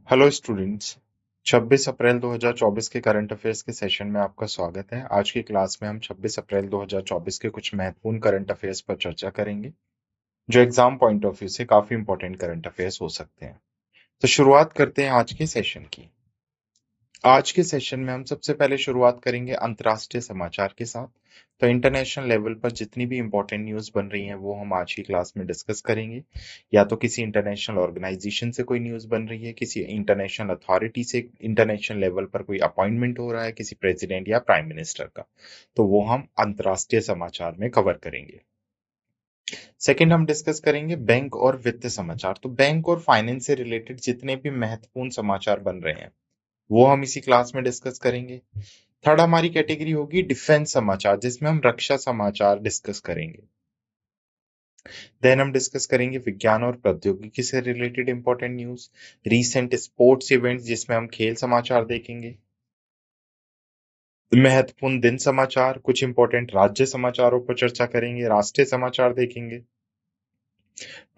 Hello students. 26 अप्रैल 2024 के current affairs के session में आपका स्वागत है। आज की क्लास में हम 26 अप्रैल 2024 के कुछ महत्वपूर्ण करंट अफेयर्स पर चर्चा करेंगे जो एग्जाम पॉइंट ऑफ व्यू से काफी इंपॉर्टेंट करंट अफेयर्स हो सकते हैं। तो शुरुआत करते हैं आज के सेशन की। आज के सेशन में हम सबसे पहले शुरुआत करेंगे अंतर्राष्ट्रीय समाचार के साथ। तो इंटरनेशनल लेवल पर जितनी भी इंपॉर्टेंट न्यूज़ बन रही हैं वो हम आज की क्लास में डिस्कस करेंगे। या तो किसी इंटरनेशनल ऑर्गेनाइजेशन से कोई न्यूज़ बन रही है, किसी इंटरनेशनल अथॉरिटी से इंटरनेशनल लेवल पर कोई अपॉइंटमेंट हो रहा है किसी प्रेसिडेंट या प्राइम मिनिस्टर का, तो वो हम अंतर्राष्ट्रीय समाचार में कवर करेंगे। सेकंड हम डिस्कस करेंगे बैंक और वित्त समाचार। तो बैंक और फाइनेंस से रिलेटेड जितने भी महत्वपूर्ण समाचार बन रहे हैं वो हम इसी क्लास में डिस्कस करेंगे। थर्ड हमारी कैटेगरी होगी डिफेंस समाचार, जिसमें हम रक्षा समाचार डिस्कस करेंगे। देन हम डिस्कस करेंगे विज्ञान और प्रौद्योगिकी से related important news, recent sports events जिसमें हम खेल समाचार देखेंगे, महत्वपूर्ण दिन समाचार, कुछ इंपॉर्टेंट राज्य समाचारों पर चर्चा करेंगे, राष्ट्रीय समाचार देखेंगे,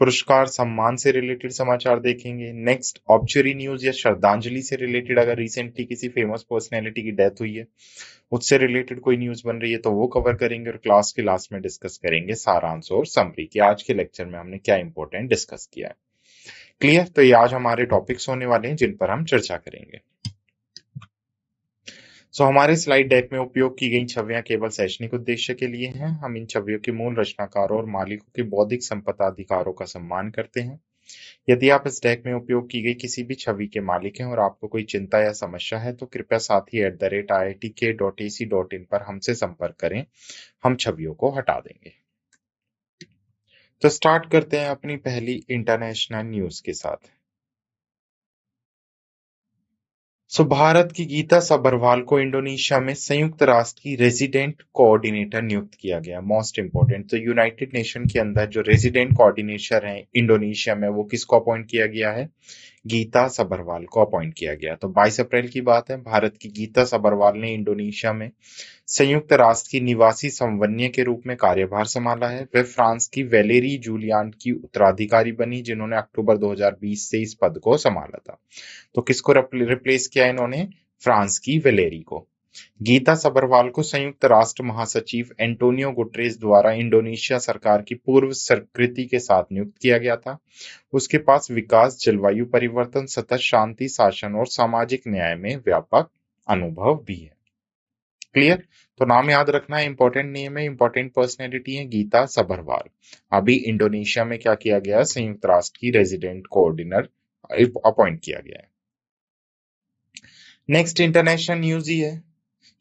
पुरस्कार सम्मान से रिलेटेड समाचार देखेंगे। नेक्स्ट ऑब्चुरी न्यूज या श्रद्धांजलि से रिलेटेड, अगर रिसेंटली किसी फेमस पर्सनैलिटी की डेथ हुई है उससे रिलेटेड कोई न्यूज बन रही है तो वो कवर करेंगे। और क्लास के लास्ट में डिस्कस करेंगे सारांश और समरी कि आज के लेक्चर में हमने क्या इंपॉर्टेंट डिस्कस किया है। क्लियर? तो ये आज हमारे टॉपिक्स होने वाले हैं जिन पर हम चर्चा करेंगे। हमारे स्लाइड डेक में उपयोग की गई छवियां केवल शैक्षणिक उद्देश्य के लिए हैं। हम इन छवियों के मूल रचनाकारों और मालिकों के बौद्धिक संपदा अधिकारों का सम्मान करते हैं। यदि आप इस डेक में उपयोग की गई किसी भी छवि के मालिक हैं और आपको कोई चिंता या समस्या है तो कृपया sathi@iitk.ac.in पर हमसे संपर्क करें, हम छवियों को हटा देंगे। तो स्टार्ट करते हैं अपनी पहली इंटरनेशनल न्यूज के साथ। भारत की गीता सब्रवाल को इंडोनेशिया में संयुक्त राष्ट्र की रेजिडेंट कोऑर्डिनेटर नियुक्त किया गया। मोस्ट इंपोर्टेंट, तो यूनाइटेड नेशन के अंदर जो रेजिडेंट कोऑर्डिनेटर हैं इंडोनेशिया में वो किसको अपॉइंट किया गया है? गीता सब्रवाल को अपॉइंट किया गया। तो 22 अप्रैल की बात है, भारत की गीता सब्रवाल ने इंडोनेशिया में संयुक्त राष्ट्र की निवासी समन्वय के रूप में कार्यभार संभाला है। वे फ्रांस की वैलेरी जूलियांट की उत्तराधिकारी बनी जिन्होंने अक्टूबर 2020 से इस पद को संभाला था। तो किसको रिप्लेस किया इन्होंने? फ्रांस की वैलेरी को। गीता सब्रवाल को संयुक्त राष्ट्र महासचिव एंटोनियो गुटरेस द्वारा इंडोनेशिया सरकार की पूर्व स्वीकृति के साथ नियुक्त किया गया था। उसके पास विकास, जलवायु परिवर्तन, सतत शांति, शासन और सामाजिक न्याय में व्यापक अनुभव भी है। क्लियर? तो नाम याद रखना है, इंपॉर्टेंट नेम है, इंपॉर्टेंट पर्सनैलिटी है गीता सब्रवाल। अभी इंडोनेशिया में क्या किया गया? संयुक्त राष्ट्र की रेजिडेंट कोऑर्डिनेटर अपॉइंट किया गया है। नेक्स्ट इंटरनेशनल न्यूज ही है,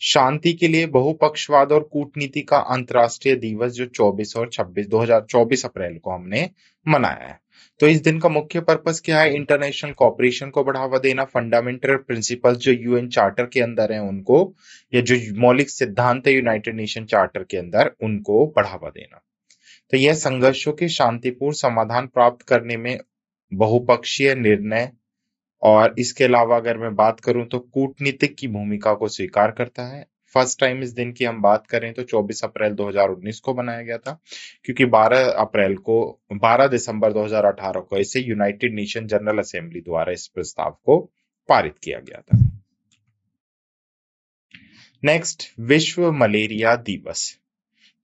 शांति के लिए बहुपक्षवाद और कूटनीति का अंतर्राष्ट्रीय दिवस जो 24 और 2024 अप्रैल को हमने मनाया है। तो इस दिन का मुख्य पर्पस क्या है? इंटरनेशनल कोऑपरेशन को बढ़ावा देना, फंडामेंटल प्रिंसिपल्स जो यूएन चार्टर के अंदर है उनको, या जो मौलिक सिद्धांत है यूनाइटेड नेशन चार्टर के अंदर उनको बढ़ावा देना। तो यह संघर्षों के शांतिपूर्ण समाधान प्राप्त करने में बहुपक्षीय निर्णय, और इसके अलावा अगर मैं बात करूं तो कूटनीतिक की भूमिका को स्वीकार करता है। फर्स्ट टाइम इस दिन की हम बात करें तो 24 अप्रैल 2019 को बनाया गया था, क्योंकि 12 दिसंबर 2018 को इसे यूनाइटेड नेशन जनरल असेंबली द्वारा इस प्रस्ताव को पारित किया गया था। नेक्स्ट, विश्व मलेरिया दिवस।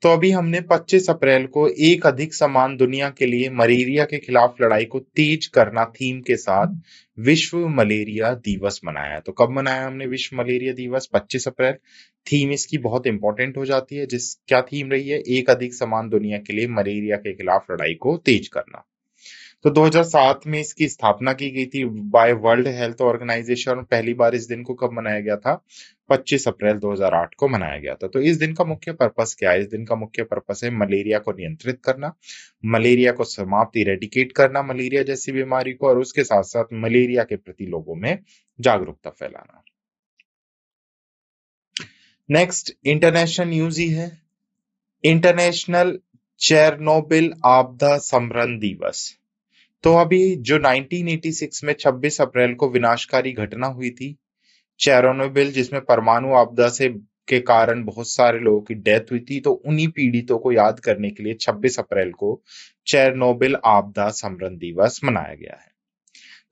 तो अभी हमने 25 अप्रैल को एक अधिक समान दुनिया के लिए मलेरिया के खिलाफ लड़ाई को तेज करना थीम के साथ विश्व मलेरिया दिवस मनाया। तो कब मनाया हमने विश्व मलेरिया दिवस? 25 अप्रैल। थीम इसकी बहुत इंपॉर्टेंट हो जाती है, जिस क्या थीम रही है? एक अधिक समान दुनिया के लिए मलेरिया के खिलाफ लड़ाई को तेज करना। तो 2007 में इसकी स्थापना की गई थी बाय वर्ल्ड हेल्थ ऑर्गेनाइजेशन, और पहली बार इस दिन को कब मनाया गया था? 25 अप्रैल 2008 को मनाया गया था। तो इस दिन का मुख्य पर्पस क्या है? इस दिन का मुख्य पर्पस है मलेरिया को नियंत्रित करना, मलेरिया को समाप्त, इरेडिकेट करना मलेरिया जैसी बीमारी को, और उसके साथ साथ मलेरिया के प्रति लोगों में जागरूकता फैलाना। नेक्स्ट इंटरनेशनल न्यूज ही है, इंटरनेशनल चेरनोबिल आपदा स्मरण दिवस। तो अभी जो 1986 में 26 अप्रैल को विनाशकारी घटना हुई थी चेरनोबिल, जिसमें परमाणु आपदा से के कारण बहुत सारे लोगों की डेथ हुई थी, तो उन्हीं पीड़ितों को याद करने के लिए 26 अप्रैल को चेरनोबिल आपदा स्मरण दिवस मनाया गया है।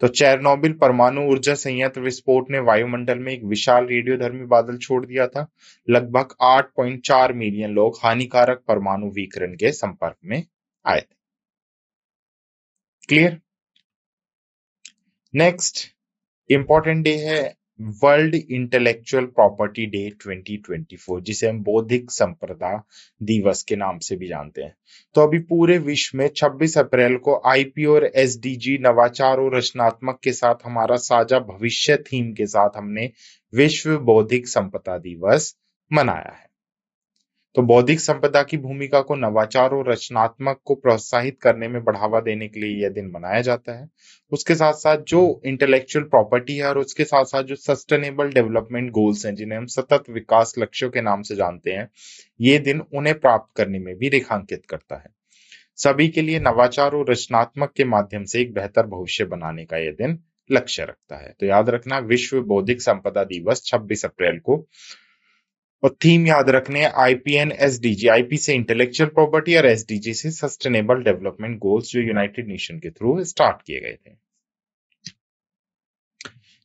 तो चेरनोबिल परमाणु ऊर्जा संयंत्र विस्फोट ने वायुमंडल में एक विशाल रेडियोधर्मी बादल छोड़ दिया था। लगभग 8.4 मिलियन लोग हानिकारक परमाणु विकिरण के संपर्क में आए थे। क्लियर। नेक्स्ट इंपॉर्टेंट डे है वर्ल्ड इंटेलेक्चुअल प्रॉपर्टी डे 2024, जिसे हम बौद्धिक संपदा दिवस के नाम से भी जानते हैं। तो अभी पूरे विश्व में 26 अप्रैल को आईपी और एसडीजी नवाचार और रचनात्मक के साथ हमारा साझा भविष्य थीम के साथ हमने विश्व बौद्धिक संपदा दिवस मनाया है। तो बौद्धिक संपदा की भूमिका को नवाचार और रचनात्मक को प्रोत्साहित करने में बढ़ावा देने के लिए यह दिन मनाया जाता है। उसके साथ साथ जो इंटेलेक्चुअल प्रॉपर्टी है और उसके साथ साथ जो सस्टेनेबल डेवलपमेंट गोल्स हैं, जिन्हें हम सतत विकास लक्ष्यों के नाम से जानते हैं, ये दिन उन्हें प्राप्त करने में भी रेखांकित करता है। सभी के लिए नवाचार और रचनात्मक के माध्यम से एक बेहतर भविष्य बनाने का यह दिन लक्ष्य रखता है। तो याद रखना, विश्व बौद्धिक संपदा दिवस 26 अप्रैल को, और थीम याद रखने आईपीएन एसडीजी, आईपी से इंटेलेक्चुअल प्रॉपर्टी और एसडीजी से सस्टेनेबल डेवलपमेंट गोल्स, जो यूनाइटेड नेशन के थ्रू स्टार्ट किए गए थे।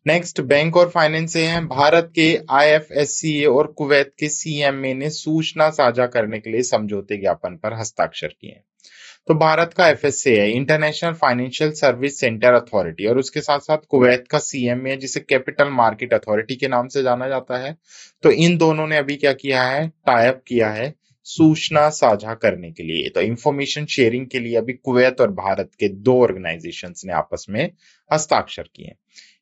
नेक्स्ट बैंक और फाइनेंस से हैं। भारत के आईएफएससीए और कुवैत के सीएमए ने सूचना साझा करने के लिए समझौते ज्ञापन पर हस्ताक्षर किए हैं। तो भारत का एफएसए है, international financial service centre authority, और उसके साथ साथ कुवैत का सीएमए है, जिसे कैपिटल मार्केट अथॉरिटी के नाम से जाना जाता है। तो इन दोनों ने अभी क्या किया है, टाई अप किया है सूचना साझा करने के लिए। तो इंफॉर्मेशन शेयरिंग के लिए अभी कुवैत और भारत के दो ऑर्गेनाइजेशंस ने आपस में हस्ताक्षर किए।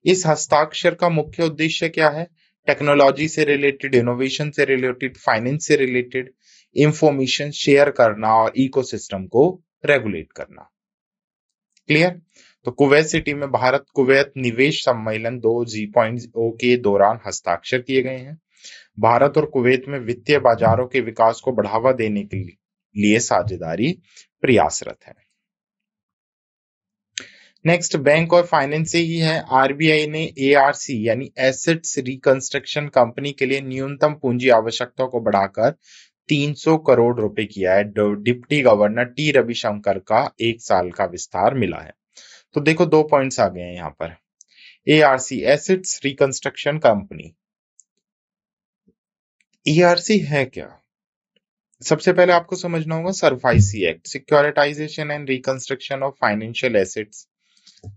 इस हस्ताक्षर का मुख्य उद्देश्य क्या है? टेक्नोलॉजी से रिलेटेड, इनोवेशन से रिलेटेड, फाइनेंस से रिलेटेड इंफॉर्मेशन शेयर करना और इकोसिस्टम को रेगुलेट करना। क्लियर। तो कुवैत सिटी में भारत कुवैत निवेश सम्मेलन 2G.0 के दौरान हस्ताक्षर किए गए हैं। भारत और कुवैत में वित्तीय बाजारों के विकास को बढ़ावा देने के लिए साझेदारी प्रयासरत है। नेक्स्ट बैंक और फाइनेंस से ही है। आरबीआई ने एआरसी यानी एसेट्स रिकंस्ट्रक्शन कंपनी के लिए न्यूनतम पूंजी आवश्यकता को बढ़ाकर 300 करोड़ रुपए किया है। डिप्टी गवर्नर टी रविशंकर का 1 साल का विस्तार मिला है। तो देखो 2 पॉइंट्स आ गए हैं यहाँ पर। ARC assets reconstruction company, ARC है क्या? सबसे पहले आपको समझना होगा SARFAESI act, securitisation and reconstruction of financial assets.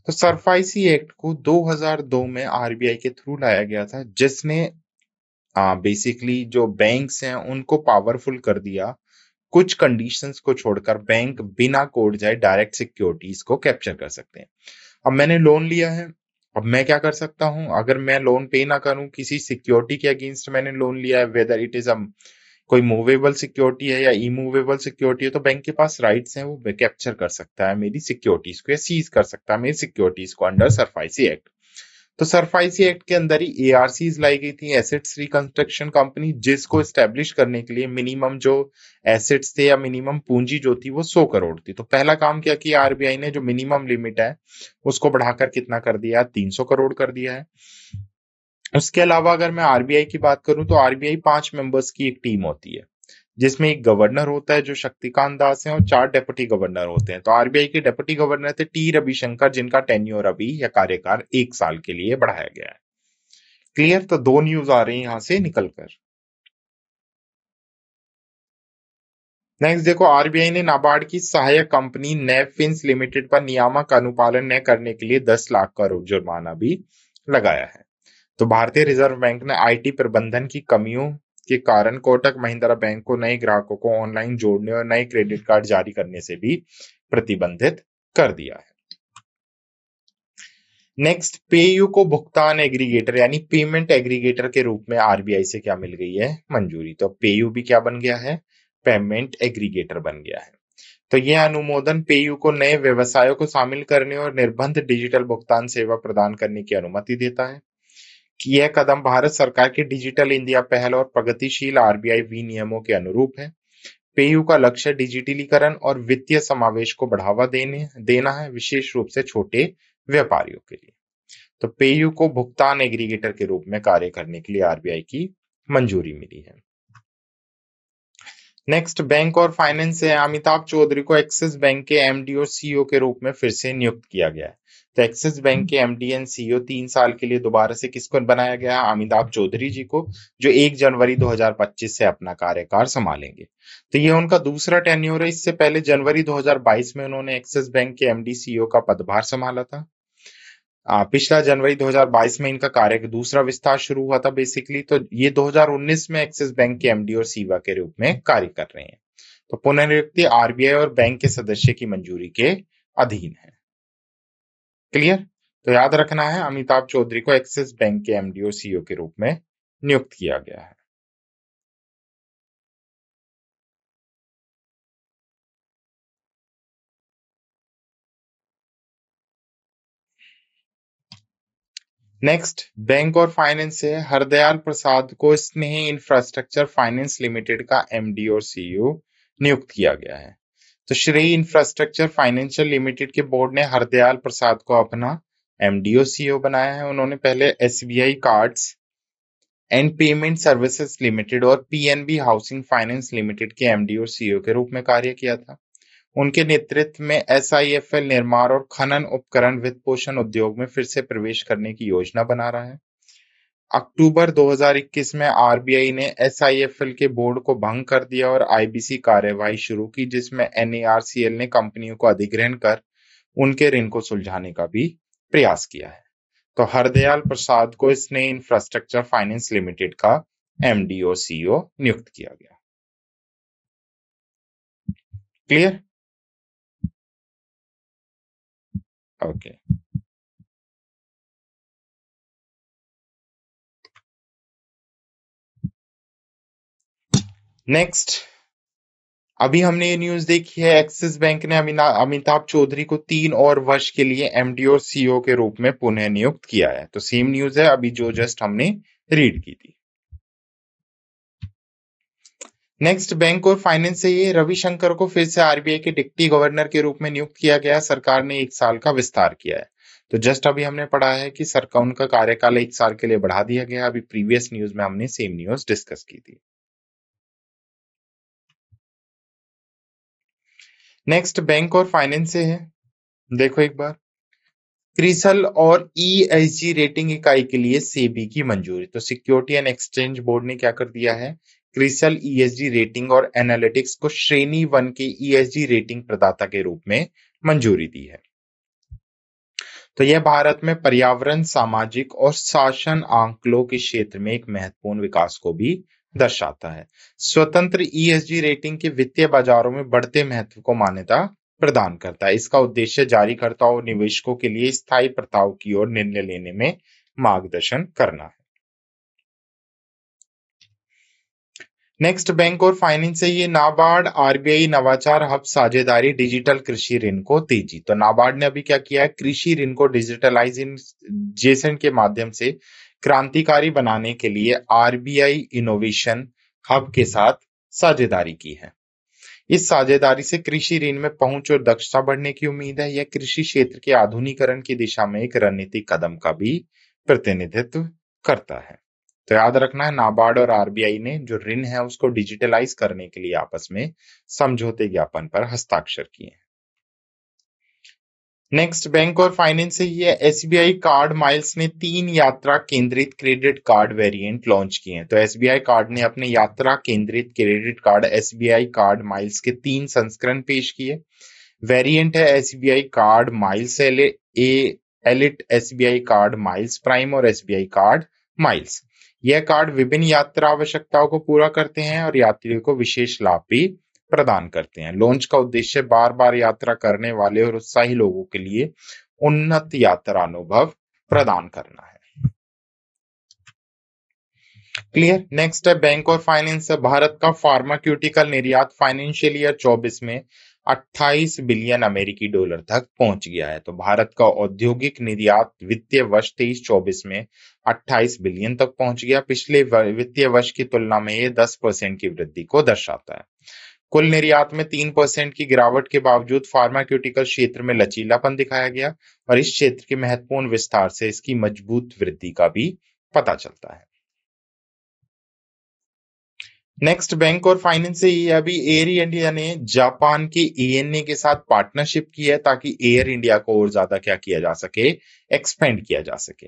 तो सरफाइसी एक्ट को 2002 में आरबीआई के थ्रू लाया गया था, जिसने बेसिकली जो बैंक्स हैं उनको पावरफुल कर दिया। कुछ कंडीशंस को छोड़कर बैंक बिना कोड जाए डायरेक्ट सिक्योरिटीज को कैप्चर कर सकते हैं। अब मैंने लोन लिया है, अब मैं क्या कर सकता हूं? अगर मैं लोन पे ना करूं, किसी सिक्योरिटी के अगेंस्ट मैंने लोन लिया है, वेदर इट इज कोई मूवेबल सिक्योरिटी है या इमूवेबल सिक्योरिटी है, तो बैंक के पास राइट्स हैं, वो कैप्चर कर सकता है मेरी सिक्योरिटीज को या सीज कर सकता है मेरी सिक्योरिटीज को अंडर सरफाइसी एक्ट। तो सरफाइसी एक्ट के अंदर ही एआरसीज लाई गई थी, एसेट्स रिकंस्ट्रक्शन कंपनी, जिसको एस्टेब्लिश करने के लिए मिनिमम जो एसेट्स थे या मिनिमम पूंजी जो थी वो 100 करोड़ थी। तो पहला काम क्या किया आरबीआई ने, जो मिनिमम लिमिट है उसको बढ़ाकर कितना कर दिया? 300 करोड़ कर दिया है। उसके अलावा अगर मैं आरबीआई की बात करूं तो आरबीआई 5 मेंबर्स की एक टीम होती है, जिसमें एक गवर्नर होता है जो शक्तिकांत दास है और 4 डेप्यूटी गवर्नर होते हैं। तो आरबीआई के डेप्यूटी गवर्नर थे टी रविशंकर, जिनका टेन्योर अभी या कार्यकाल 1 साल के लिए बढ़ाया गया है। क्लियर। तो 2 न्यूज आ रही है यहां से निकलकर। नेक्स्ट देखो, आरबीआई ने नाबार्ड की सहायक कंपनी नैफिन्स लिमिटेड पर नियामक अनुपालन न करने के लिए 10 लाख का जुर्माना भी लगाया है। तो भारतीय रिजर्व बैंक ने आईटी प्रबंधन की कमियों के कारण कोटक महिंद्रा बैंक को नए ग्राहकों को ऑनलाइन जोड़ने और नए क्रेडिट कार्ड जारी करने से भी प्रतिबंधित कर दिया है। नेक्स्ट, पेयू को भुगतान एग्रीगेटर यानी पेमेंट एग्रीगेटर के रूप में आरबीआई से क्या मिल गई है? मंजूरी। तो पेयू भी क्या बन गया है? पेमेंट एग्रीगेटर बन गया है। तो यह अनुमोदन पेयू को नए व्यवसायों को शामिल करने और निर्बाध डिजिटल भुगतान सेवा प्रदान करने की अनुमति देता है। कि यह कदम भारत सरकार की डिजिटल इंडिया पहल और प्रगतिशील आरबीआई विनियमों के अनुरूप है। पेयू का लक्ष्य डिजिटलीकरण और वित्तीय समावेश को बढ़ावा देना है, विशेष रूप से छोटे व्यापारियों के लिए। तो पेयू को भुगतान एग्रीगेटर के रूप में कार्य करने के लिए आरबीआई की मंजूरी मिली है। नेक्स्ट, बैंक और फाइनेंस से अमिताभ चौधरी को एक्सिस बैंक के एमडी और सीईओ के रूप में फिर से नियुक्त किया गया है। तो एक्सिस बैंक के एमडी एंड सीईओ 3 साल के लिए दोबारा से किसको बनाया गया? अमिताभ चौधरी जी को, जो 1 जनवरी 2025 से अपना कार्यकाल संभालेंगे। तो ये उनका दूसरा टेन्योर है। इससे पहले जनवरी 2022 में उन्होंने एक्सिस बैंक के एमडी सीईओ का पदभार संभाला था। पिछला जनवरी 2022 में इनका कार्य का दूसरा विस्तार शुरू हुआ था बेसिकली। तो ये 2019 में एक्सिस बैंक के एमडी और सीवा के रूप में कार्य कर रहे हैं। तो पुनर्नियुक्ति आरबीआई और बैंक के सदस्य की मंजूरी के अधीन है। क्लियर? तो याद रखना है, अमिताभ चौधरी को एक्सिस बैंक के एमडी और सीईओ के रूप में नियुक्त किया गया है। नेक्स्ट, बैंक और फाइनेंस से हरदयाल प्रसाद को स्नेह इंफ्रास्ट्रक्चर फाइनेंस लिमिटेड का एमडी और सीईओ नियुक्त किया गया है। तो श्रेय इंफ्रास्ट्रक्चर फाइनेंशियल लिमिटेड के बोर्ड ने हरदयाल प्रसाद को अपना एमडी और सीईओ बनाया है। उन्होंने पहले SBI cards and payment services limited और पीएनबी हाउसिंग फाइनेंस लिमिटेड के एमडी और सीईओ के रूप में कार्य किया था। उनके नेतृत्व में एसआईएफएल निर्माण और खनन उपकरण वित्त पोषण उद्योग में फिर से प्रवेश करने की योजना बना रहा है। अक्टूबर 2021 में आरबीआई ने एसआईएफएल के बोर्ड को भंग कर दिया और आईबीसी कार्यवाही शुरू की, जिसमें एनएआरसीएल ने कंपनियों को अधिग्रहण कर उनके ऋण को सुलझाने का भी प्रयास किया है। तो हरदयाल प्रसाद को स्नेह इंफ्रास्ट्रक्चर फाइनेंस लिमिटेड का एमडी और सीईओ नियुक्त किया गया। क्लियर? ओके। नेक्स्ट, अभी हमने ये न्यूज देखी है, एक्सिस बैंक ने अमिताभ चौधरी को 3 और वर्ष के लिए एमडी और सीईओ के रूप में पुनः नियुक्त किया है। तो सेम न्यूज है अभी जो जस्ट हमने रीड की थी। नेक्स्ट, बैंक और फाइनेंस से ये रविशंकर को फिर से आरबीआई के डिप्टी गवर्नर के रूप में नियुक्त किया गया। सरकार ने 1 साल का विस्तार किया है। तो जस्ट अभी हमने पढ़ा है कि सरकार उनका कार्यकाल 1 साल के लिए बढ़ा दिया गया। अभी प्रीवियस न्यूज में हमने सेम न्यूज डिस्कस की थी। नेक्स्ट, बैंक और फाइनेंस से है, देखो एक बार, क्रिसल और ईएसजी रेटिंग इकाई के लिए सेबी की मंजूरी। तो सिक्योरिटी एंड एक्सचेंज बोर्ड ने क्या कर दिया है, क्रिसल ईएसजी रेटिंग और एनालिटिक्स को श्रेणी 1 के ईएसजी रेटिंग प्रदाता के रूप में मंजूरी दी है। तो यह भारत में पर्यावरण, सामाजिक और शासन आंकड़ों के क्षेत्र में एक महत्वपूर्ण विकास को भी दर्शाता है। स्वतंत्र ईएसजी रेटिंग के वित्तीय बाजारों में बढ़ते महत्व को मान्यता प्रदान करता है। इसका उद्देश्य जारीकर्ताओं और निवेशकों के लिए स्थायी प्रथाओं की ओर निर्णय लेने में मार्गदर्शन करना है। नेक्स्ट, बैंक और फाइनेंस से ये नाबार्ड आरबीआई नवाचार हब साझेदारी डिजिटल कृषि ऋण को तेजी। तो नाबार्ड ने अभी क्या किया है, कृषि ऋण को डिजिटलाइजेशन के माध्यम से क्रांतिकारी बनाने के लिए आरबीआई इनोवेशन हब के साथ साझेदारी की है। इस साझेदारी से कृषि ऋण में पहुंच और दक्षता बढ़ने की उम्मीद है। यह कृषि क्षेत्र के आधुनिकीकरण की दिशा में एक रणनीतिक कदम का भी प्रतिनिधित्व करता है। तो याद रखना है, नाबार्ड और आरबीआई ने जो ऋण है उसको डिजिटलाइज करने के लिए आपस में समझौते ज्ञापन पर हस्ताक्षर किए हैं। नेक्स्ट, बैंक और फाइनेंस से ये एसबीआई कार्ड माइल्स ने 3 यात्रा केंद्रित क्रेडिट कार्ड वेरिएंट लॉन्च किए हैं। तो एसबीआई कार्ड ने अपने यात्रा केंद्रित credit card SBI card miles के 3 संस्करण पेश किए। वेरिएंट है SBI card miles elite, SBI card miles prime और एसबीआई कार्ड माइल्स। यह कार्ड विभिन्न यात्रा आवश्यकताओं को पूरा करते हैं और यात्रियों को विशेष लाभ भी प्रदान करते हैं। लॉन्च का उद्देश्य बार बार यात्रा करने वाले और उत्साही लोगों के लिए उन्नत यात्रा अनुभव प्रदान करना है। क्लियर? नेक्स्ट है, बैंक और फाइनेंस। भारत का फार्मास्यूटिकल निर्यात फाइनेंशियल ईयर 24 में 28 बिलियन अमेरिकी डॉलर तक पहुंच गया है। तो भारत का औद्योगिक निर्यात वित्तीय वर्ष 23-24 में 28 बिलियन तक पहुंच गया। पिछले वित्तीय वर्ष की तुलना में ये 10% की वृद्धि को दर्शाता है। कुल निर्यात में 3% की गिरावट के बावजूद फार्मास्यूटिकल क्षेत्र में लचीलापन दिखाया गया और इस क्षेत्र के महत्वपूर्ण विस्तार से इसकी मजबूत वृद्धि का भी पता चलता है। नेक्स्ट बैंक और फाइनेंस से ये अभी एयर इंडिया ने जापान के एएनए के साथ पार्टनरशिप की है ताकि एयर इंडिया को और ज्यादा क्या किया जा सके, एक्सपेंड किया जा सके।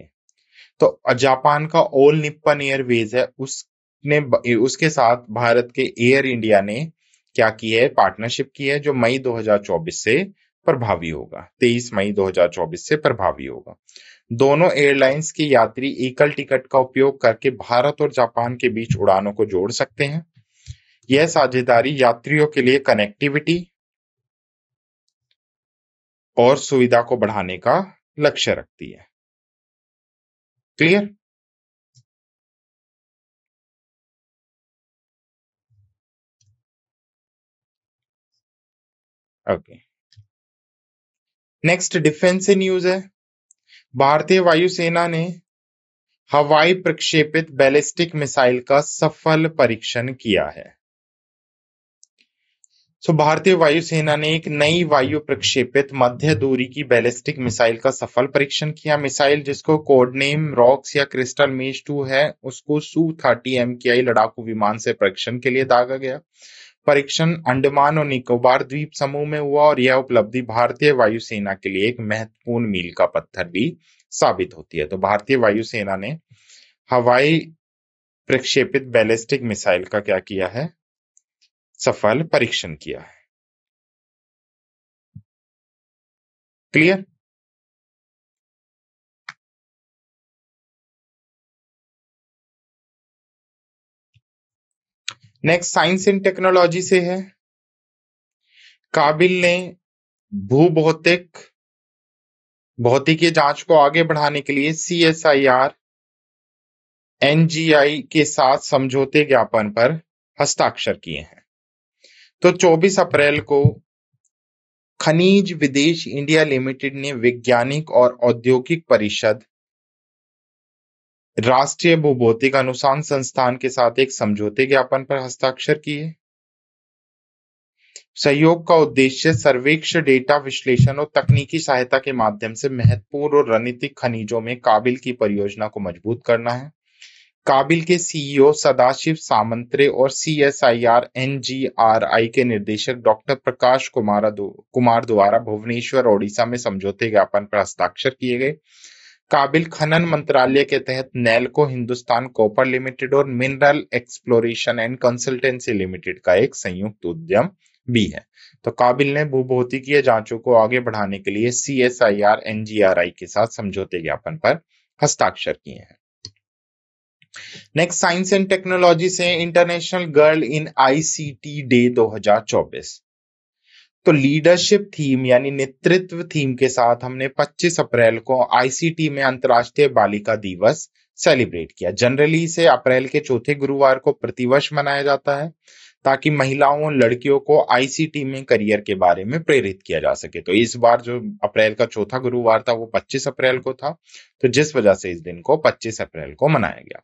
तो जापान का ऑल निप्पन एयरवेज है, उसके साथ भारत के एयर इंडिया ने क्या की है, पार्टनरशिप की है, जो मई 2024 से प्रभावी होगा। 23 मई 2024 से प्रभावी होगा। दोनों एयरलाइंस के यात्री एकल टिकट का उपयोग करके भारत और जापान के बीच उड़ानों को जोड़ सकते हैं। यह साझेदारी यात्रियों के लिए कनेक्टिविटी और सुविधा को बढ़ाने का लक्ष्य रखती है। क्लियर? ओके। नेक्स्ट डिफेंस से न्यूज है। भारतीय वायुसेना ने हवाई प्रक्षेपित बैलिस्टिक मिसाइल का सफल परीक्षण किया है। भारतीय वायुसेना ने एक नई वायु प्रक्षेपित मध्य दूरी की बैलिस्टिक मिसाइल का सफल परीक्षण किया। मिसाइल, जिसको कोड नेम रॉक्स या क्रिस्टल मेज 2 है, उसको Su-30 MKI लड़ाकू विमान से परीक्षण के लिए दागा गया। परीक्षण अंडमान और निकोबार द्वीप समूह में हुआ और यह उपलब्धि भारतीय वायुसेना के लिए एक महत्वपूर्ण मील का पत्थर भी साबित होती है। तो भारतीय वायुसेना ने हवाई प्रक्षेपित बैलिस्टिक मिसाइल का क्या किया है, सफल परीक्षण किया है। Clear? Next science and technology से है। काबिल ने भौतिकी जांच को आगे बढ़ाने के लिए CSIR NGI के साथ समझौते ज्ञापन पर हस्ताक्षर किए हैं। तो 24 अप्रैल को खनिज विदेश इंडिया लिमिटेड ने वैज्ञानिक और औद्योगिक परिषद, राष्ट्रीय भूभौतिक अनुसंधान संस्थान के साथ एक समझौते ज्ञापन पर हस्ताक्षर किए। सहयोग का उद्देश्य सर्वेक्षण, डेटा विश्लेषण और तकनीकी सहायता के माध्यम से महत्वपूर्ण और रणनीतिक खनिजों में काबिल की परियोजना को मजबूत करना है। काबिल के CEO सदाशिव सामंतरे और CSIR NGRI के निर्देशक डॉक्टर प्रकाश कुमार द्वारा भुवनेश्वर, ओडिशा में समझौते ज्ञापन पर हस्ताक्षर किए गए। काबिल खनन मंत्रालय के तहत नेल्को हिंदुस्तान कॉपर लिमिटेड और mineral exploration and consultancy limited का एक संयुक्त उद्यम भी है। तो काबिल ने भूभौतिकीय जांचों को आगे बढ़ाने के लिए CSIR NGRI के साथ समझौते ज्ञापन पर हस्ताक्षर किए हैं। नेक्स्ट साइंस एंड टेक्नोलॉजी से international girl in ICT day 2024। तो लीडरशिप थीम यानी नेतृत्व थीम के साथ हमने 25 अप्रैल को ICT में अंतर्राष्ट्रीय बालिका दिवस सेलिब्रेट किया। जनरली इसे अप्रैल के चौथे गुरुवार को प्रतिवर्ष मनाया जाता है ताकि महिलाओं और लड़कियों को ICT में करियर के बारे में प्रेरित किया जा सके। तो इस बार जो अप्रैल का चौथा गुरुवार था वो 25 अप्रैल को था, तो जिस वजह से इस दिन को 25 अप्रैल को मनाया गया।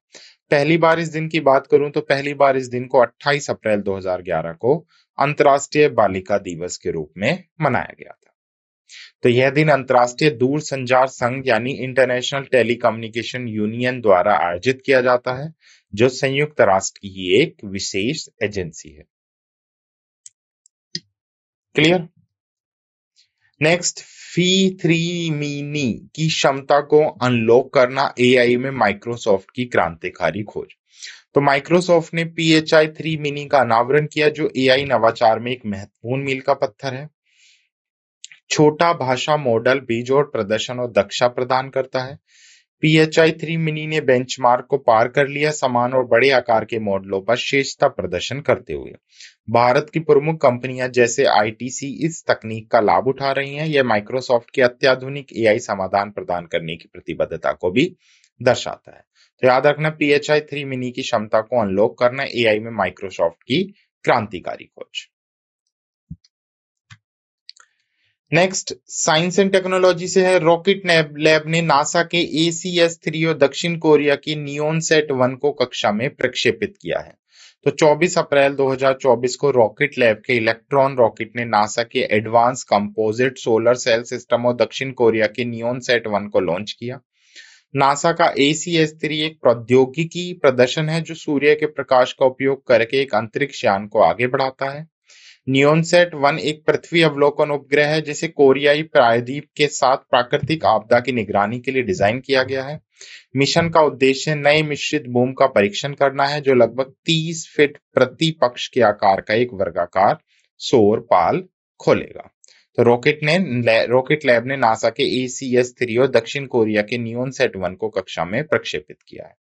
पहली बार इस दिन की बात करूं तो पहली बार इस दिन को 28 अप्रैल 2011 को अंतर्राष्ट्रीय बालिका दिवस के रूप में मनाया गया था। तो यह दिन अंतर्राष्ट्रीय दूरसंचार संघ यानी इंटरनेशनल टेलीकम्युनिकेशन यूनियन द्वारा आयोजित किया जाता है, जो संयुक्त राष्ट्र की ही एक विशेष एजेंसी है। क्लियर? नेक्स्ट, फी3 मिनी की क्षमता को अनलॉक करना, AI में माइक्रोसॉफ्ट की क्रांतिकारी खोज। तो माइक्रोसॉफ्ट ने PHI-3 मिनी का अनावरण किया, जो AI नवाचार में एक महत्वपूर्ण मील का पत्थर है। छोटा भाषा मॉडल बेजोड़ प्रदर्शन और दक्षता प्रदान करता है। PHI-3 मिनी ने बेंचमार्क को पार कर लिया, समान और बड़े आकार के मॉडलों पर श्रेष्ठता प्रदर्शन करते हुए। भारत की प्रमुख कंपनियां जैसे ITC इस तकनीक का लाभ उठा रही हैं। यह माइक्रोसॉफ्ट के अत्याधुनिक AI समाधान प्रदान करने की प्रतिबद्धता को भी दर्शाता है। तो याद रखना, PHI-3 मिनी की क्षमता को अनलॉक करना, AI में माइक्रोसॉफ्ट की क्रांतिकारी खोज। नेक्स्ट साइंस एंड टेक्नोलॉजी से है। रॉकेट लैब ने नासा के ACS-3 और दक्षिण कोरिया की NeonSat-1 को कक्षा में प्रक्षेपित किया है। तो 24 अप्रैल 2024 को रॉकेट लैब के इलेक्ट्रॉन रॉकेट ने नासा के advance composite solar sail system और दक्षिण कोरिया के NeonSat-1 को लॉन्च किया। नासा का ACS-3 एक प्रौद्योगिकी प्रदर्शन है जो सूर्य के प्रकाश का उपयोग करके एक अंतरिक्ष यान को आगे बढ़ाता है। नियोनसेट 1 एक पृथ्वी अवलोकन उपग्रह है जिसे कोरियाई प्रायद्वीप के साथ प्राकृतिक आपदा की निगरानी के लिए डिजाइन किया गया है। मिशन का उद्देश्य नए मिश्रित बूम का परीक्षण करना है जो लगभग 30 फीट प्रति पक्ष के आकार का एक वर्गाकार सौर पाल खोलेगा। तो रॉकेट लैब ने नासा के ACS-3 और दक्षिण कोरिया के नियोनसेट 1 को कक्षा में प्रक्षेपित किया है।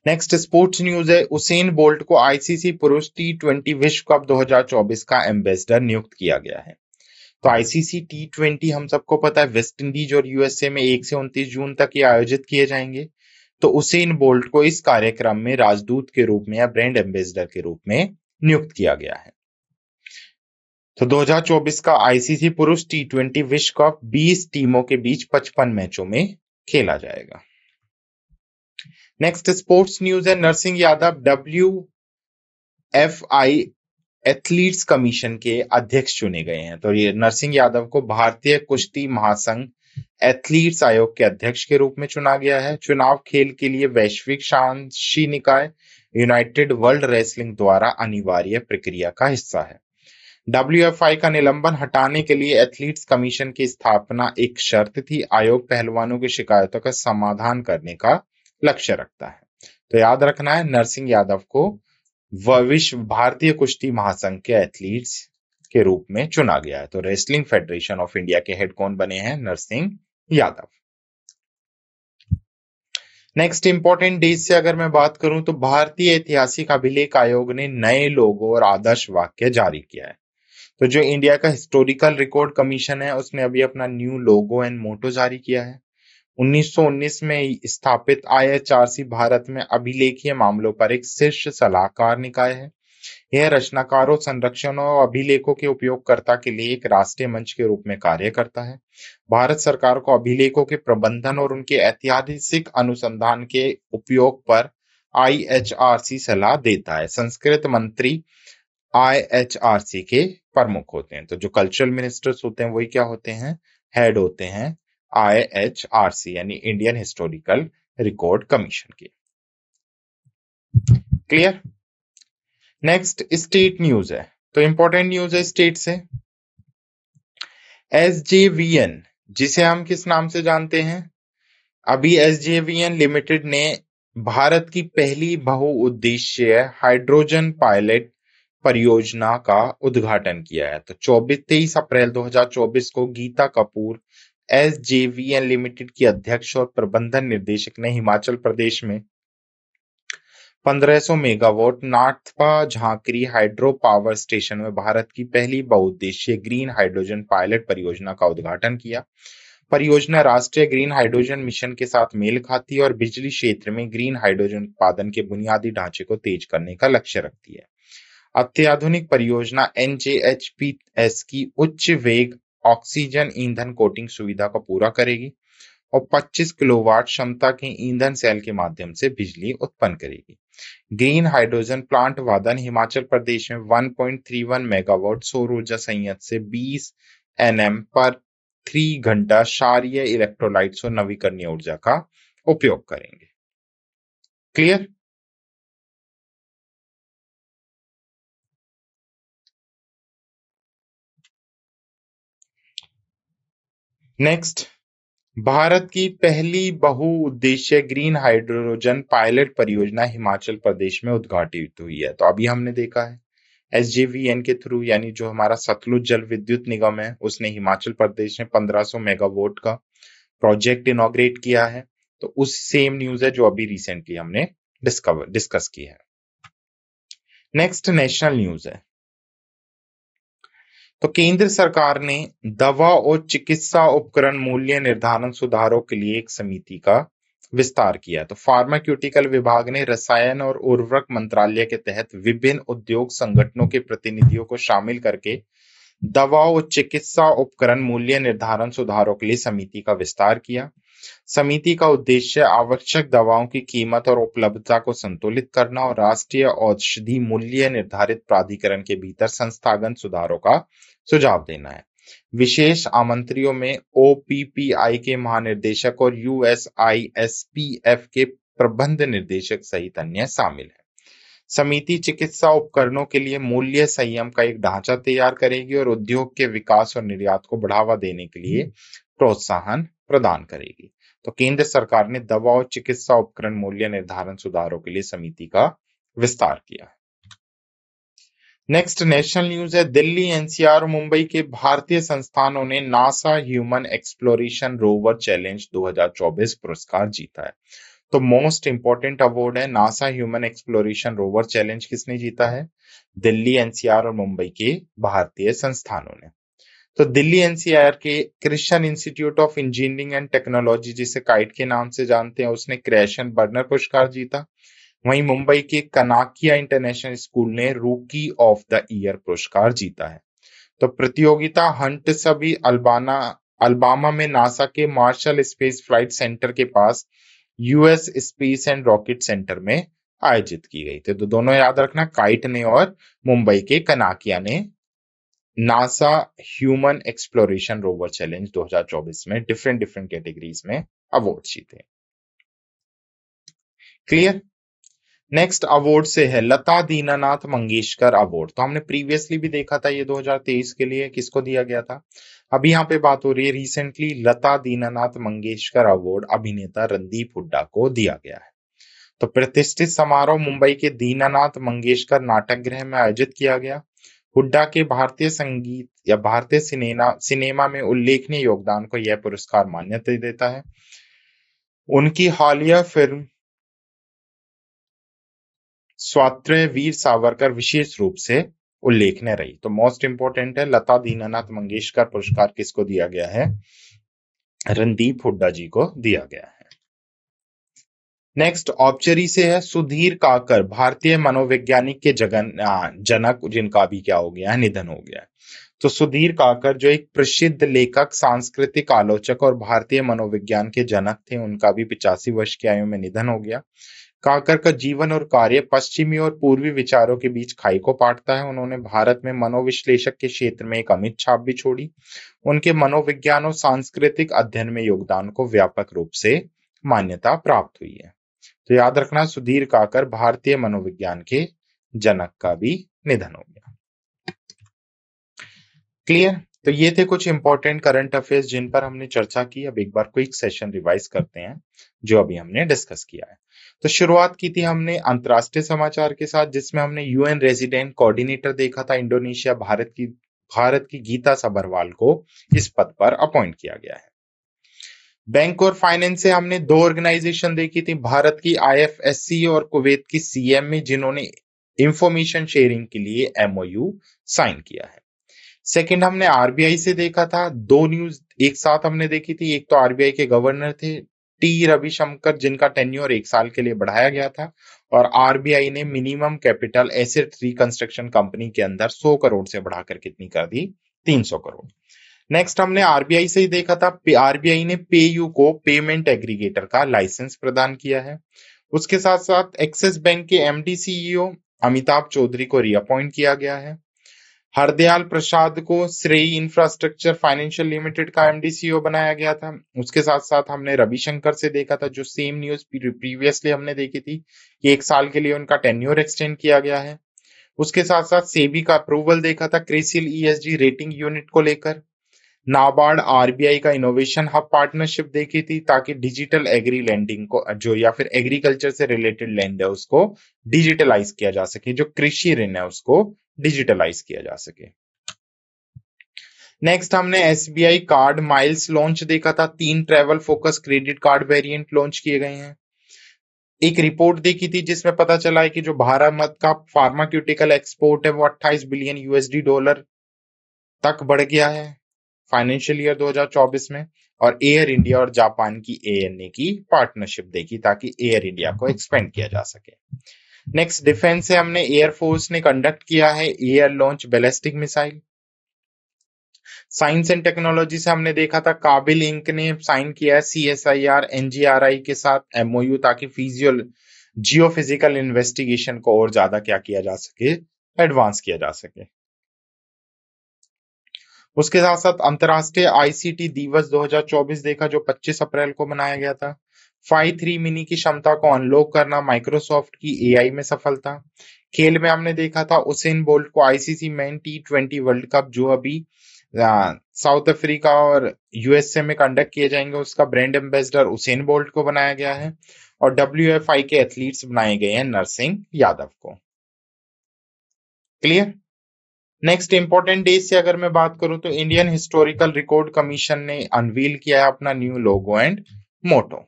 नेक्स्ट स्पोर्ट्स न्यूज है। उसेन बोल्ट को ICC पुरुष T20 विश्व कप 2024 का एम्बेसडर नियुक्त किया गया है। तो ICC T20 हम सबको पता है वेस्ट इंडीज और USA में 1 से 29 जून तक ये आयोजित किए जाएंगे। तो उसेन बोल्ट को इस कार्यक्रम में राजदूत के रूप में या ब्रांड एम्बेसडर के रूप में नियुक्त किया गया है। तो 2024 का ICC पुरुष T20 विश्व कप 20 टीमों के बीच 55 मैचों में खेला जाएगा। नेक्स्ट स्पोर्ट्स न्यूज है। Narsingh Yadav WFI athletes commission के अध्यक्ष चुने गए हैं। तो ये नरसिंह यादव को भारतीय कुश्ती महासंघ एथलीट्स आयोग के अध्यक्ष के रूप में चुना गया है। चुनाव खेल के लिए वैश्विक शांति निकाय यूनाइटेड वर्ल्ड रेसलिंग द्वारा अनिवार्य प्रक्रिया का हिस्सा है। WFI का निलंबन हटाने के लिए एथलीट्स कमीशन की स्थापना एक शर्त थी। आयोग पहलवानों की शिकायतों का समाधान करने का लक्ष्य रखता है। तो याद रखना है नरसिंह यादव को विश्व भारतीय कुश्ती महासंघ के एथलीट्स के रूप में चुना गया है। तो रेसलिंग फेडरेशन ऑफ इंडिया के हेड कौन बने हैं? Narsingh Yadav. Next important days से अगर मैं बात करूं तो भारतीय ऐतिहासिक अभिलेख आयोग ने नए लोगो और आदर्श वाक्य जारी किया है। तो जो इंडिया का हिस्टोरिकल रिकॉर्ड कमीशन है उसने अभी अपना न्यू लोगो एंड मोटो जारी किया है। 1919 में स्थापित IHRC भारत में अभिलेखीय मामलों पर एक शीर्ष सलाहकार निकाय है। यह रचनाकारों, संरक्षणों और अभिलेखों के उपयोगकर्ता के लिए एक राष्ट्रीय मंच के रूप में कार्य करता है। भारत सरकार को अभिलेखों के प्रबंधन और उनके ऐतिहासिक अनुसंधान के उपयोग पर IHRC सलाह देता है। संस्कृत मंत्री IHRC के प्रमुख होते हैं। तो जो कल्चरल मिनिस्टर्स होते हैं वही क्या होते हैं? हेड होते हैं IHRC यानी इंडियन हिस्टोरिकल रिकॉर्ड कमीशन के। क्लियर? नेक्स्ट स्टेट न्यूज है। तो इंपॉर्टेंट न्यूज है स्टेट से। SJVN जिसे हम किस नाम से जानते हैं? अभी SJVN लिमिटेड ने भारत की पहली बहुउद्देशीय हाइड्रोजन पायलट परियोजना का उद्घाटन किया है। तो 23 अप्रैल 2024 को गीता कपूर SJVN लिमिटेड की अध्यक्ष और प्रबंधन निर्देशक ने हिमाचल प्रदेश में 1500 megawatt Nathpa Jhakri hydro power station में भारत की पहली बहुउद्देशीय ग्रीन हाइड्रोजन पायलट परियोजना का उद्घाटन किया। परियोजना राष्ट्रीय ग्रीन हाइड्रोजन मिशन के साथ मेल खाती है और बिजली क्षेत्र में ग्रीन हाइड्रोजन उत्पादन के बुनियादी ढांचे को तेज करने का लक्ष्य रखती है। अत्याधुनिक परियोजना NJHPS की उच्च वेग ऑक्सीजन ईंधन कोटिंग सुविधा को पूरा करेगी और 25 किलोवाट क्षमता के ईंधन सेल के माध्यम से बिजली उत्पन्न करेगी। ग्रीन हाइड्रोजन प्लांट वादन हिमाचल प्रदेश में 1.31 मेगावाट सौर ऊर्जा संयंत्र से 20 Nm पर 3 घंटा क्षारीय इलेक्ट्रोलाइट्स और नवीकरणीय ऊर्जा का उपयोग करेंगे। क्लियर? नेक्स्ट, भारत की पहली बहुउद्देशीय ग्रीन हाइड्रोजन पायलट परियोजना हिमाचल प्रदेश में उद्घाटित हुई है। तो अभी हमने देखा है SJVN के थ्रू यानी जो हमारा सतलुज जल विद्युत निगम है उसने हिमाचल प्रदेश में 1500 मेगावाट का प्रोजेक्ट इनॉग्रेट किया है। तो उस सेम न्यूज है जो अभी रिसेंटली हमने डिस्कस की है। नेक्स्ट नेशनल न्यूज है। तो केंद्र सरकार ने दवा और चिकित्सा उपकरण मूल्य निर्धारण सुधारों के लिए एक समिति का विस्तार किया। तो फार्मास्यूटिकल विभाग ने रसायन और उर्वरक मंत्रालय के तहत विभिन्न उद्योग संगठनों के प्रतिनिधियों को शामिल करके दवा और चिकित्सा उपकरण मूल्य निर्धारण सुधारों के लिए समिति का विस्तार किया। समिति का उद्देश्य आवश्यक दवाओं की कीमत और उपलब्धता को संतुलित करना और राष्ट्रीय औषधि मूल्य निर्धारित प्राधिकरण के भीतर संस्थागत सुधारों का सुझाव देना है। विशेष आमंत्रियों में OPPI के महानिर्देशक और USISPF के प्रबंध निर्देशक सहित अन्य शामिल हैं। समिति चिकित्सा उपकरणों के लिए मूल्य संयम का एक ढांचा तैयार करेगी और उद्योग के विकास और निर्यात को बढ़ावा देने के लिए प्रोत्साहन प्रदान करेगी। तो केंद्र सरकार ने दवा और चिकित्सा उपकरण मूल्य निर्धारण सुधारों के लिए समिति का विस्तार किया। नेक्स्ट नेशनल न्यूज है, दिल्ली, NCR और मुंबई के भारतीय संस्थानों ने NASA human exploration rover challenge 2024 पुरस्कार जीता है। तो मोस्ट इंपॉर्टेंट अवार्ड है NASA human exploration rover challenge. किसने जीता है? दिल्ली, NCR और मुंबई के भारतीय संस्थानों ने। तो दिल्ली NCR के Christian institute of engineering and technology, जिसे काइट के नाम से जानते हैं, उसने क्रेशन बर्नर पुरस्कार जीता। वहीं मुंबई के कनाकिया इंटरनेशनल स्कूल ने रूकी ऑफ द ईयर पुरस्कार जीता है। तो प्रतियोगिता हंटसबी अल्बामा में नासा के मार्शल स्पेस फ्लाइट सेंटर के पास US space and rocket centre में आयोजित की गई थी। तो दोनों याद रखना, काइट ने और मुंबई के कनाकिया ने NASA human exploration rover challenge 2024 में डिफरेंट कैटेगरीज में अवार्ड जीते। क्लियर? नेक्स्ट अवार्ड से है लता दीनानाथ मंगेशकर अवार्ड। तो हमने प्रीवियसली भी देखा था ये 2023 के लिए किसको दिया गया था। अभी यहाँ पे बात हो रही है रिसेंटली लता दीनानाथ मंगेशकर अवार्ड अभिनेता रणदीप हुड्डा को दिया गया है। तो प्रतिष्ठित समारोह मुंबई के दीनानाथ मंगेशकर नाटक गृह में आयोजित किया गया। हुड्डा के भारतीय संगीत या भारतीय सिनेमा में उल्लेखनीय योगदान को यह पुरस्कार मान्यता देता है। उनकी हालिया फिल्म स्वातंत्र्य वीर सावरकर विशेष रूप से उल्लेखनीय रही। तो मोस्ट इंपोर्टेंट है, लता दीनानाथ मंगेशकर पुरस्कार किसको दिया गया है? रणदीप हुड्डा जी को दिया गया है। नेक्स्ट ऑब्चरी से है, सुधीर काकर भारतीय मनोवैज्ञानिक के जनक, जिनका भी क्या हो गया है, निधन हो गया है। तो सुधीर काकर जो एक प्रसिद्ध लेखक, सांस्कृतिक आलोचक और भारतीय मनोविज्ञान के जनक थे, उनका भी 85 वर्ष की आयु में निधन हो गया। काकर का जीवन और कार्य पश्चिमी और पूर्वी विचारों के बीच खाई को पाटता है। उन्होंने भारत में मनोविश्लेषक के क्षेत्र में एक अमिट छाप भी छोड़ी। उनके मनोविज्ञान और सांस्कृतिक अध्ययन में योगदान को व्यापक रूप से मान्यता प्राप्त हुई है। तो याद रखना, सुधीर काकर भारतीय मनोविज्ञान के जनक का भी निधन हो गया। क्लियर? तो ये थे कुछ इंपॉर्टेंट करंट अफेयर्स जिन पर हमने चर्चा की। अब एक बार क्विक सेशन रिवाइज करते हैं जो अभी हमने डिस्कस किया है। तो शुरुआत की थी हमने अंतरराष्ट्रीय समाचार के साथ, जिसमें हमने UN रेजिडेंट कोऑर्डिनेटर देखा था इंडोनेशिया, भारत की गीता सबरवाल को इस पद पर अपॉइंट किया गया है। बैंक और फाइनेंस से हमने दो ऑर्गेनाइजेशन देखी थी, भारत की IFSC और कुवैत की CME, जिन्होंने इंफॉर्मेशन शेयरिंग के लिए MOU साइन किया है। सेकंड हमने RBI से देखा था, दो न्यूज एक साथ हमने देखी थी। एक तो RBI के गवर्नर थे T रविशंकर, जिनका टेन्योर 1 साल के लिए बढ़ाया गया था, और RBI ने minimum capital asset reconstruction company के अंदर 100 करोड़ से बढ़ाकर कितनी कर दी? 300 करोड़। नेक्स्ट हमने RBI से ही देखा था, RBI ने पेयू को पेमेंट एग्रीगेटर का लाइसेंस प्रदान किया है। उसके साथ साथ एक्सिस बैंक के MD CEO अमिताभ चौधरी को रीअपॉइंट किया गया है। हरदयाल प्रसाद को श्रेय इंफ्रास्ट्रक्चर फाइनेंशियल लिमिटेड का MD CEO बनाया गया था। उसके साथ साथ हमने रविशंकर से देखा था, जो सेम न्यूज प्रीवियसली हमने देखी थी कि 1 साल के लिए उनका टेन्योर एक्सटेंड किया गया है। उसके साथ साथ सेबी का अप्रूवल देखा था क्रिसिल ESG रेटिंग यूनिट को लेकर। नाबार्ड RBI का इनोवेशन हब पार्टनरशिप देखी थी, ताकि डिजिटल एग्री लैंडिंग को जो या फिर एग्रीकल्चर से रिलेटेड लैंड है उसको डिजिटलाइज किया जा सके, जो कृषि ऋण है उसको डिजिटलाइज किया जा सके। नेक्स्ट हमने SBI कार्ड माइल्स लॉन्च देखा था, 3 travel focus credit card variant launch किए गए हैं। एक रिपोर्ट देखी थी जिसमें पता चला है कि जो भारत का फार्मास्यूटिकल एक्सपोर्ट है वो $28 बिलियन तक बढ़ गया है फाइनेंशियल ईयर 2024 में। और एयर इंडिया और जापान की ANA की पार्टनरशिप देखी, ताकि एयर इंडिया को एक्सपेंड किया जा सके। नेक्स्ट डिफेंस से हमने एयरफोर्स ने कंडक्ट किया है air launch ballistic missile. Science and technology से हमने देखा था, काबिल इंक ने साइन किया है CSIR NGRI के साथ MOU, ताकि जियोफिजिकल इन्वेस्टिगेशन को और ज्यादा क्या किया जा सके, एडवांस किया जा सके। उसके साथ साथ अंतर्राष्ट्रीय आईसीटी दिवस 2024 देखा, जो 25 अप्रैल को मनाया गया था। 5.3 मिनी की क्षमता को अनलॉक करना माइक्रोसॉफ्ट की एआई में सफलता। खेल में हमने देखा था उसेन बोल्ट को आईसीसी मेन टी20 वर्ल्ड कप, जो अभी साउथ अफ्रीका और यूएसए में कंडक्ट किए जाएंगे, उसका ब्रांड एम्बेसडर उसेन बोल्ट को बनाया गया है। और डब्ल्यूएफआई के एथलीट्स बनाए गए हैं नरसिंह यादव को। क्लियर। नेक्स्ट इंपॉर्टेंट डेज से अगर मैं बात करूं तो इंडियन हिस्टोरिकल रिकॉर्ड कमीशन ने अनवील किया है अपना न्यू लोगो एंड मोटो।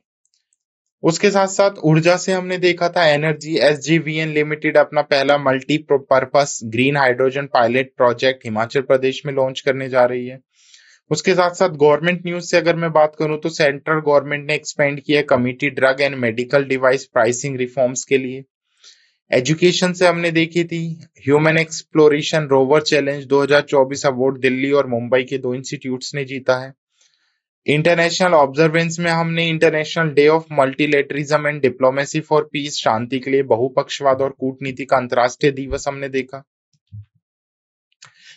उसके साथ साथ ऊर्जा से हमने देखा था एनर्जी एसजीवीएन लिमिटेड अपना पहला multi purpose green hydrogen pilot project Himachal Pradesh में लॉन्च करने जा रही है। उसके साथ साथ गवर्नमेंट न्यूज से अगर मैं बात करूं तो सेंट्रल गवर्नमेंट ने एक्सपेंड किया committee drug and medical device pricing reforms के लिए। एजुकेशन से हमने देखी थी human exploration rover challenge 2024 award Delhi और मुंबई के 2 इंस्टीट्यूट्स ने जीता है। इंटरनेशनल ऑब्जर्वेंस में हमने international day of multilateralism and diplomacy for peace, शांति के लिए बहुपक्षवाद और कूटनीति का अंतर्राष्ट्रीय दिवस हमने देखा।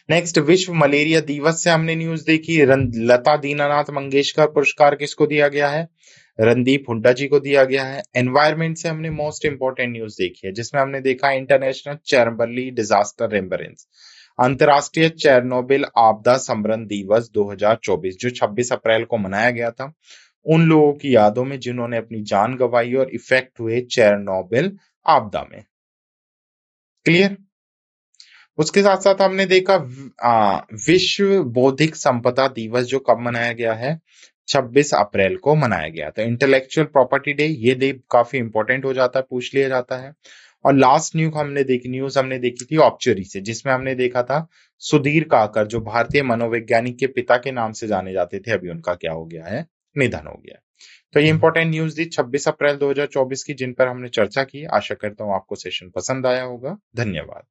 नेक्स्ट विश्व मलेरिया दिवस से हमने न्यूज देखी लता दीनानाथ मंगेशकर पुरस्कार किसको दिया गया है, रणदीप हुड्डा जी को दिया गया है। एनवायरमेंट से हमने मोस्ट इंपोर्टेंट न्यूज देखी है जिसमें हमने देखा इंटरनेशनल चेरनोबिल डिजास्टर रिमेम्बरेंस, अंतर्राष्ट्रीय चेरनोबिल आपदा स्मरण दिवस 2024, जो 26 अप्रैल को मनाया गया था उन लोगों की यादों में जिन्होंने अपनी जान गंवाई और इफेक्ट हुए चेरनोबिल आपदा में। क्लियर। उसके साथ साथ हमने देखा विश्व बौद्धिक संपदा दिवस, जो कब मनाया गया है, 26 अप्रैल को मनाया गया था। इंटेलेक्चुअल प्रॉपर्टी डे, ये डे काफी इंपॉर्टेंट हो जाता है, पूछ लिया जाता है। और लास्ट न्यूज हमने देखी थी ऑब्चुरी से, जिसमें हमने देखा था सुधीर काकर, जो भारतीय मनोवैज्ञानिक के पिता के नाम से जाने जाते थे, अभी उनका क्या हो गया है, निधन हो गया है। तो ये इंपॉर्टेंट न्यूज थी 26 अप्रैल 2024 की, जिन पर हमने चर्चा की। आशा करता हूँ आपको सेशन पसंद आया होगा। धन्यवाद।